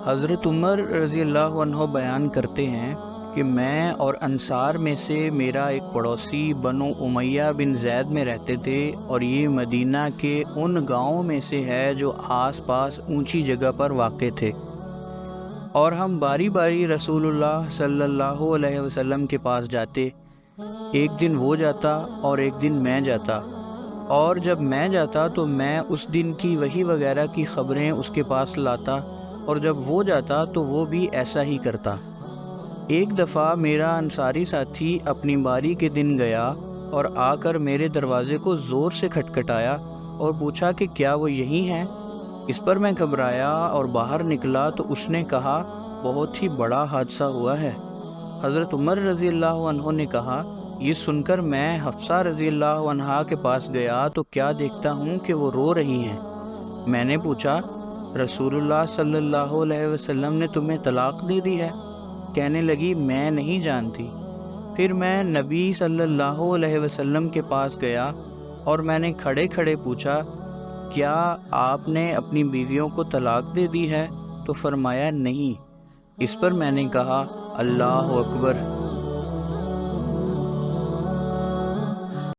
حضرت عمر رضی اللہ عنہ بیان کرتے ہیں کہ میں اور انصار میں سے میرا ایک پڑوسی بنو امیہ بن زید میں رہتے تھے، اور یہ مدینہ کے ان گاؤں میں سے ہے جو آس پاس اونچی جگہ پر واقع تھے، اور ہم باری باری رسول اللہ صلی اللہ علیہ وسلم کے پاس جاتے۔ ایک دن وہ جاتا اور ایک دن میں جاتا، اور جب میں جاتا تو میں اس دن کی وحی وغیرہ کی خبریں اس کے پاس لاتا، اور جب وہ جاتا تو وہ بھی ایسا ہی کرتا۔ ایک دفعہ میرا انصاری ساتھی اپنی باری کے دن گیا اور آ کر میرے دروازے کو زور سے کھٹکھٹایا اور پوچھا کہ کیا وہ یہی ہیں؟ اس پر میں گھبرایا اور باہر نکلا تو اس نے کہا، بہت ہی بڑا حادثہ ہوا ہے۔ حضرت عمر رضی اللہ عنہ نے کہا، یہ سن کر میں حفصہ رضی اللہ عنہا کے پاس گیا تو کیا دیکھتا ہوں کہ وہ رو رہی ہیں۔ میں نے پوچھا، رسول اللہ صلی اللہ علیہ وسلم نے تمہیں طلاق دے دی ہے؟ کہنے لگی، میں نہیں جانتی۔ پھر میں نبی صلی اللہ علیہ وسلم کے پاس گیا اور میں نے کھڑے کھڑے پوچھا، کیا آپ نے اپنی بیویوں کو طلاق دے دی ہے؟ تو فرمایا، نہیں۔ اس پر میں نے کہا، اللہ اکبر،